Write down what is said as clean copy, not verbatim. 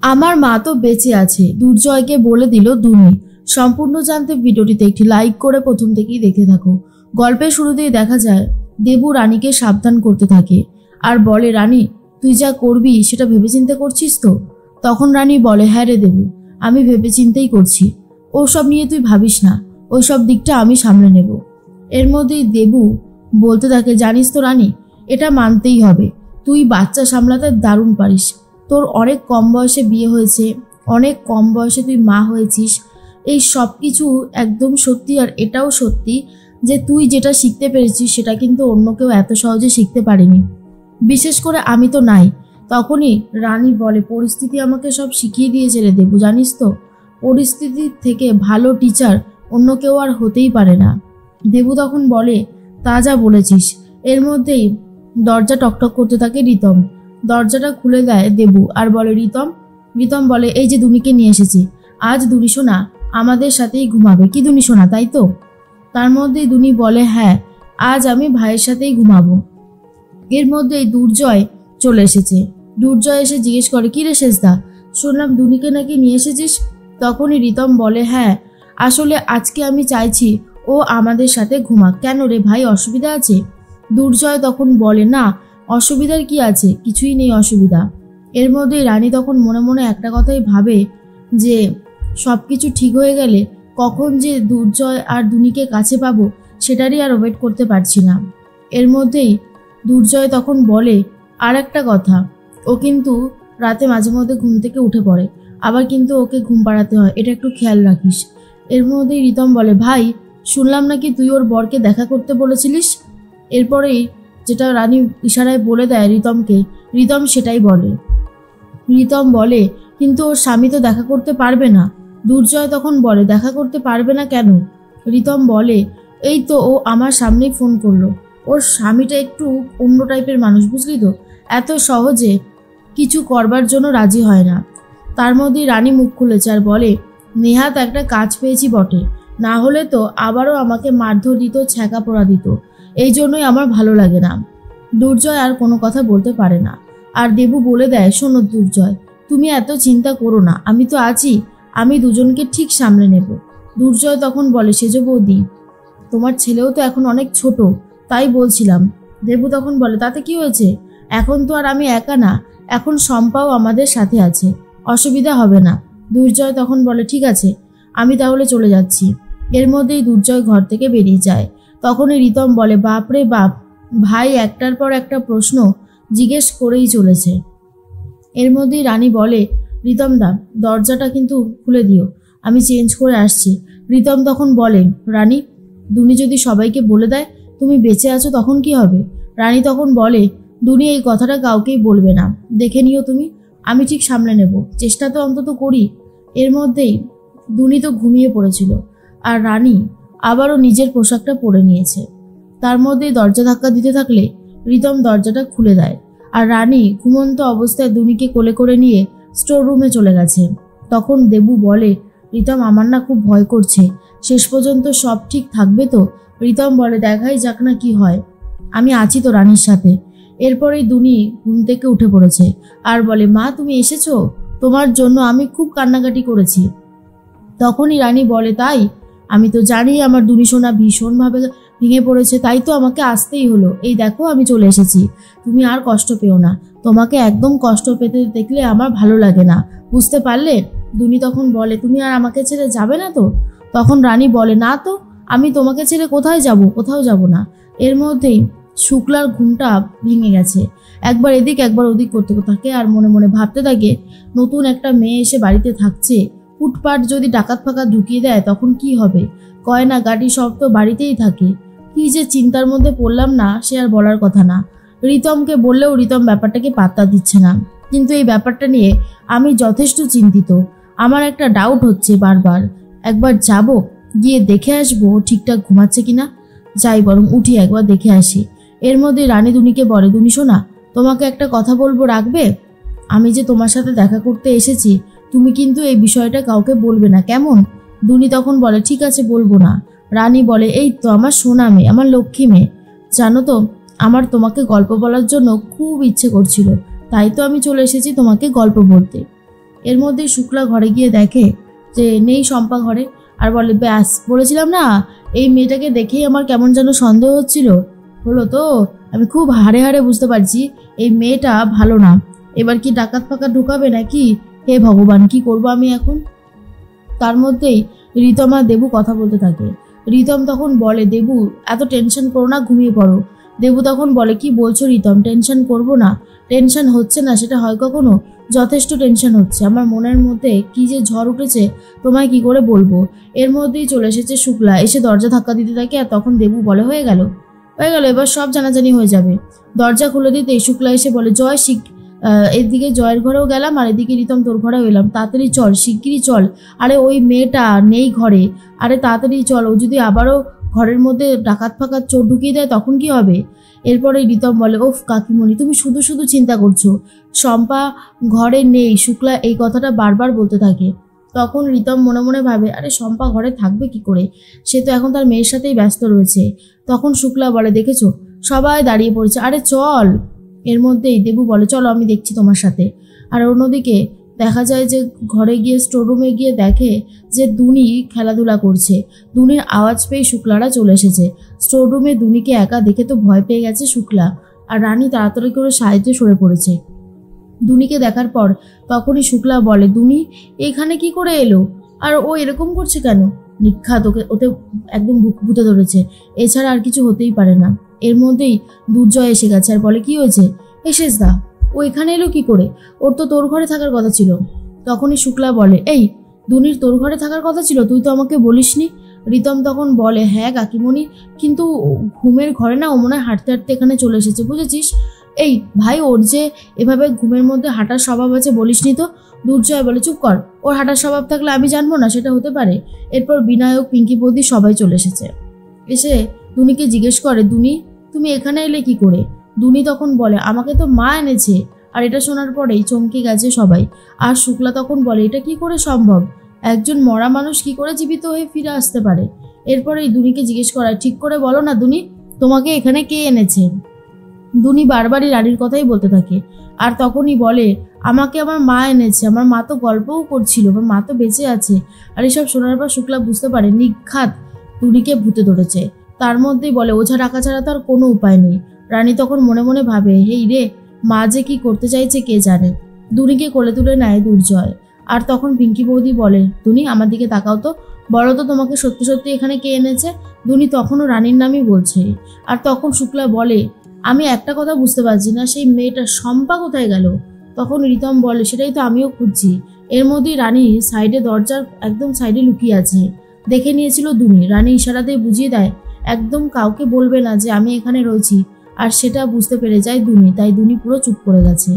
আমার মা তো বেঁচে আছে, দুর্জয়কে বলে দিল দুনি। সম্পূর্ণ জানতে ভিডিওটিতে একটি লাইক করে প্রথম থেকেই দেখতে থাকো। গল্পের শুরুতেই দেখা যায় দেবু রানীকে সাবধান করতে থাকে আর বলে, রানী তুই যা করবি সেটা ভেবেচিন্তে করছিস তো? তখন রানী বলে, হ্যাঁ রে দেবু, আমি ভেবেচিন্তেই করছি। ওসব নিয়ে তুই ভাবিস না, ওই সব দিকটা আমি সামলে নেব। এর মধ্যেই দেবু বলতে থাকে, জানিস তো রানী, এটা মানতেই হবে, তুই বাচ্চা সামলাতে দারুণ পারিস। তোর অনেক কম বয়সে বিয়ে হয়েছে, অনেক কম বয়সে তুই মা হয়েছিস। এই সব কিছু একদম সত্যি। আর এটাও সত্যি যে তুই যেটা শিখতে পেরেছিস সেটা কিন্তু অন্য কেউ এত সহজে শিখতে পারেনি, বিশেষ করে আমি তো নাই। তখনই রানী বলে, পরিস্থিতি আমাকে সব শিখিয়ে দিয়েছে রে দেবু, জানিস তো, পরিস্থিতির থেকে ভালো টিচার অন্য কেউ আর হতেই পারে না। দেবু তখন বলে, তা যা বলেছিস। এর মধ্যেই দরজা টকটক করতে থাকে রিতম। দরজাটা খুলে দেয় দেবু আর বলে, রিতম। রিতম বলে, এই যে দুনিকে নিয়ে এসেছি, আজ দুনি সোনা আমাদের সাথেই ঘুমাবে। কি দুনি সোনা, তাই তো? তার মধ্যেই দুনি বলে, হ্যাঁ, আজ আমি ভাইয়ের সাথেই ঘুমাবো। এর মধ্যেই দুর্জয় চলে এসেছে। দুর্জয় এসে জিজ্ঞেস করে, কি রে শেষদা, শুনলাম দুনিকে নাকি নিয়ে এসেছিস? তখনই রিতম বলে, হ্যাঁ, আসলে আজকে আমি চাইছি ও আমাদের সাথে ঘুমাক। কেন রে ভাই, অসুবিধা আছে? দুর্জয় তখন বলে, না, অসুবিধার কি আছে, কিছুই নেই অসুবিধা। এর মধ্যে রানী তখন মনে মনে একটা কথাই ভাবে যে সব কিছু ঠিক হয়ে গেলে কখন যে দুর্জয় আর দুনিকে কাছে পাবো সেটারই আর ওয়েট করতে পারছি না। এর মধ্যেই দুর্জয় তখন বলে, আর একটা কথা, ও কিন্তু রাতে মাঝে মধ্যে ঘুম থেকে উঠে পড়ে, আবার কিন্তু ওকে ঘুম পাড়াতে হয়, এটা একটু খেয়াল রাখিস। এর মধ্যেই রিতম বলে, ভাই শুনলাম নাকি তুই ওর বরকে দেখা করতে বলেছিলিস। এরপরেই যেটা রানী ইশারায় বলে দেয় রিতমকে, রিতম সেটাই বলে। রিতম বলে, কিন্তু ওর স্বামী তো দেখা করতে পারবে না। দুর্জয় তখন বলে, দেখা করতে পারবে না কেন? রিতম বলে, এই তো ও আমার সামনেই ফোন করলো, ওর স্বামীটা একটু অন্য টাইপের মানুষ, বুঝলি তো, এত সহজে কিছু করবার জন্য রাজি হয় না। তার মধ্যেই রানী মুখ খুলেছে আর বলে, নেহাত একটা কাজ পেয়েছি বটে, না হলে তো আবারও আমাকে মারধর দিত, ছ্যাঁকা পোড়া দিত, এই জন্যই আমার ভালো লাগে না। দুর্জয় আর কোনো কথা বলতে পারে না। আর দেবু বলে দেয়, শোনো দুর্জয়, তুমি এত চিন্তা করো না, আমি তো আছি, আমি দুজনকে ঠিক সামলে নেব। দুর্জয় তখন বলে, সেজ বৌদি, তোমার ছেলেও তো এখন অনেক ছোট, তাই বলছিলাম। দেবু তখন বলে, তাতে কি হয়েছে, এখন তো আর আমি একা না, এখন শম্পাও আমাদের সাথে আছে, অসুবিধা হবে না। দুর্জয় তখন বলে, ঠিক আছে, আমি তাহলে চলে যাচ্ছি। এর মধ্যেই দুর্জয় ঘর থেকে বেরিয়ে যায়। তখনই রিতম বলে, বাপ রে বাপ, ভাই একটার পর একটা প্রশ্ন জিজ্ঞেস করেই চলেছে। এর মধ্যেই রানী বলে, রিতম দা, দরজাটা কিন্তু খুলে দিও, আমি চেঞ্জ করে আসছি। রিতম তখন বলে, রানী, দুনি যদি সবাইকে বলে দেয় তুমি বেঁচে আছো তখন কি হবে? রানী তখন বলে, দুনি এই কথাটা কাউকেই বলবে না, দেখে নিও তুমি, আমি ঠিক সামলে নেব, চেষ্টা তো অন্তত করি। এর মধ্যেই দুনি তো ঘুমিয়ে পড়েছিল আর রানী আবারও নিজের পোশাকটা পরে নিয়েছে। তার মধ্যেই দরজা ধাক্কা দিতে থাকলে রিতম দরজাটা খুলে দেয় আর রানী ঘুমন্ত অবস্থায় দুনিকে কোলে করে নিয়ে স্টোর রুমে চলে গেছে। তখন দেবু বলে, রিতম, আমার না খুব ভয় করছে, শেষ পর্যন্ত সব ঠিক থাকবে তো? রিতম বলে, দেখাই যাক না কি হয়, আমি আছি তো রানীর সাথে। এরপরেই দুনি ঘুম থেকে উঠে পড়েছে আর বলে, মা তুমি এসেছো, তোমার জন্য আমি খুব কান্নাকাটি করেছি। তখনই রানী বলে, তাই? আমি তো জানি আমার দুনি সোনা ভীষণভাবে ভেঙে পড়েছে, তাই তো আমাকে আসতেই হলো, এই দেখো আমি চলে এসেছি, তুমি আর কষ্ট পেও না, তোমাকে একদম কষ্ট পেতে দেখলে আমার ভালো লাগে না, বুঝতে পারলে? দুনি তখন বলে, তুমি আর আমাকে ছেড়ে যাবে না তো? তখন রানী বলে, না তো, আমি তোমাকে ছেড়ে কোথায় যাব, কোথাও যাব না। এর মধ্যেই শুক্লার ঘুমটা ভেঙে গেছে, একবার এদিক একবার ওদিক করতে থাকে আর মনে মনে ভাবতে থাকে, নতুন একটা মেয়ে এসে বাড়িতে থাকছে, ফুটপাট যদি ডাকাত ফাঁকা ঢুকিয়ে দেয় তখন কি হবে? গয়না গাড়ি সব তো বাড়িতেই থাকে। কি যে চিন্তার মধ্যে পড়লাম না, সে আর বলার কথা না। রিতমকে বললেও রিতম ব্যাপারটাকে পাত্তা দিচ্ছে না, কিন্তু এই ব্যাপারটা নিয়ে আমি যথেষ্ট চিন্তিত। আমার একটা ডাউট হচ্ছে বারবার, একবার যাব, গিয়ে দেখে আসবো ঠিকঠাক ঘুমাচ্ছে কিনা। যাই বরং উঠি একবার দেখে আসি। এর মধ্যে রানী দুনিকে বলে, দুনি সোনা, তোমাকে একটা কথা বলবো, রাখবে? আমি যে তোমার সাথে দেখা করতে এসেছি, তুমি কিন্তু এই বিষয়টা কাউকে বলবে না, কেমন? দুনি তখন বলে, ঠিক আছে, বলবো না। রানী বলে, এই তো আমার সোনা মেয়ে, আমার লক্ষ্মী মেয়ে, জানো তো আমার তোমাকে গল্প বলার জন্য খুব ইচ্ছে করছিল, তাই তো আমি চলে এসেছি তোমাকে গল্প বলতে। এর মধ্যেই শুক্লা ঘরে গিয়ে দেখে যে নেই শম্পা ঘরে, আর বলে ব্যাস বলেছিলাম না, এই মেয়েটাকে দেখেই আমার কেমন যেন সন্দেহ হচ্ছিল। হলো তো, আমি খুব হাড়ে হাড়ে বুঝতে পারছি এই মেয়েটা ভালো না। এবার কি ডাকাত ফাকাত ঢুকাবে নাকি? হে ভগবান, কি করব আমি এখন? তার মধ্যেই রিতম আর দেবু কথা বলতে থাকে। রিতম তখন বলে, দেবু এত টেনশন করো না, ঘুমিয়ে পড়ো। দেবু তখন বলে, কি বলছো রিতম, টেনশন করব না? টেনশন হচ্ছে না সেটা হয় কখনো? যথেষ্ট টেনশন হচ্ছে, আমার মনের মধ্যে কি যে ঝড় উঠেছে তোমায় কি করে বলবো। এর মধ্যেই চলে এসেছে শুক্লা, এসে দরজা ধাক্কা দিতে থাকে। আর তখন দেবু বলে, হয়ে গেল, এবার সব জানাজানি হয়ে যাবে। দরজা খুলে দিতেই শুক্লা এসে বলে, জয় এদিকে জয়ের ঘরেও গেলাম আর এদিকে রিতম তোর ঘরেও এলাম, তাড়াতাড়ি চল, শিগগিরই চল। আরে ওই মেয়েটা নেই ঘরে, আরে তাড়াতাড়ি চল, ও যদি আবারও ঘরের মধ্যে ডাকাত ফাকাত চোর ঢুকিয়ে দেয় তখন কি হবে? এরপরে রিতম বলে, ওফ কাকিমণি, তুমি শুধু শুধু চিন্তা করছো, শম্পা ঘরে নেই। শুক্লা এই কথাটা বারবার বলতে থাকে। তখন রিতম মনে মনে ভাবে, আরে শম্পা ঘরে থাকবে কি করে, সে তো এখন তার মেয়ের সাথেই ব্যস্ত রয়েছে। তখন শুক্লা বলে, দেখেছো সবাই দাঁড়িয়ে পড়েছে, আরে চল। এর মধ্যেই দেবু বলে, চলো আমি দেখছি তোমার সাথে। আর অন্যদিকে দেখা যায় যে ঘরে গিয়ে স্টোররুমে গিয়ে দেখে যে দুনি খেলাধুলা করছে। দুনির আওয়াজ পেয়ে শুক্লারা চলে এসেছে স্টোররুমে। দুনিকে একা দেখে তো ভয় পেয়ে গেছে শুক্লা, আর রানী তাড়াতাড়ি করে সাহায্যে সরে পড়েছে। দুনিকে দেখার পর তখনই শুক্লা বলে, দুনি এখানে কি করে এলো, আর ও এরকম করছে কেন? নিখাত, ওতে একদম ভূতে ধরেছে, এছাড়া আর কিছু হতেই পারে না। এর মধ্যেই দুর্জয় এসে গেছে আর বলে, কি হয়েছে এসেস দা, ও এখানে এলো কি করে? ওর তো তোর ঘরে থাকার কথা ছিল। তখনই শুক্লা বলে, এই দুনির তোর ঘরে থাকার কথা ছিল, তুই তো আমাকে বলিসনি। রিতম তখন বলে, হ্যাঁ কাকিমণি, কিন্তু ঘুমের ঘরে না, ও মনে হয় হাঁটতে হাঁটতে এখানে চলে এসেছে, বুঝেছিস? এই ভাই, ওর যে এভাবে ঘুমের মধ্যে হাঁটার স্বভাব আছে বলিসনি তো। দুর্জয় বলে, চুপ কর, ওর হাঁটার স্বভাব থাকলে আমি জানবো না, সেটা হতে পারে? এরপর বিনায়ক, পিঙ্কি বৌদি সবাই চলে এসেছে। এসে দুনিকে জিজ্ঞেস করে, দুনি তুমি এখানে এলে কি করে? দুনি তখন বলে, আমাকে তো মা এনেছে। আর এটা শোনার পরেই চমকে গেছে সবাই। আর শুক্লা তখন বলে, এটা কি করে সম্ভব? একজন মরা মানুষ কি করে জীবিত হয়ে ফিরে আসতে পারে? এরপরে দুনিকে জিজ্ঞেস করায়, ঠিক করে বলো না দুনি, তোমাকে এখানে কে এনেছে? দুনি বারবারই রানীর কথাই বলতে থাকে। আর তখনই বলে, আমাকে আমার মা এনেছে, আমার মা তো গল্পও করছিল, আমার মা তো বেঁচে আছে। আর এসব শোনার পর শুক্লা বুঝতে পারে নিঘাত দুনিকে ভূতে ধরেছে। তার মধ্যেই বলে, ওঝা ডাকা ছাড়া তার কোনো উপায় নেই। রানী তখন মনে মনে ভাবে, হেই রে, মা যে কি করতে চাইছে কে জানে। দুনিকে কোলে তুলে নেয় দুর্জয়। আর তখন পিঙ্কি বৌদি বলে, দুনি আমার দিকে তাকাও তো, বলো তো তোমাকে সত্যি সত্যি এখানে কে এনেছে? দুনি তখনও রানীর নামই বলছে। আর তখন শুক্লা বলে, আমি একটা কথা বুঝতে পারছি না, সেই মেয়েটা শম্পা কোথায় গেল? তখন রিতম বলে, সেটাই তো আমিও খুঁজছি। এর মধ্যেই রানী সাইডে, দরজার একদম সাইডে লুকিয়ে আছে, দেখে নিয়েছিল দুনি। রানী ইশারাতেই বুঝিয়ে দেয়, একদম কাউকে বলবে না যে আমি এখানে রয়েছি। আর সেটা বুঝতে পেরে যায় দুনি, তাই দুনি পুরো চুপ করে গেছে।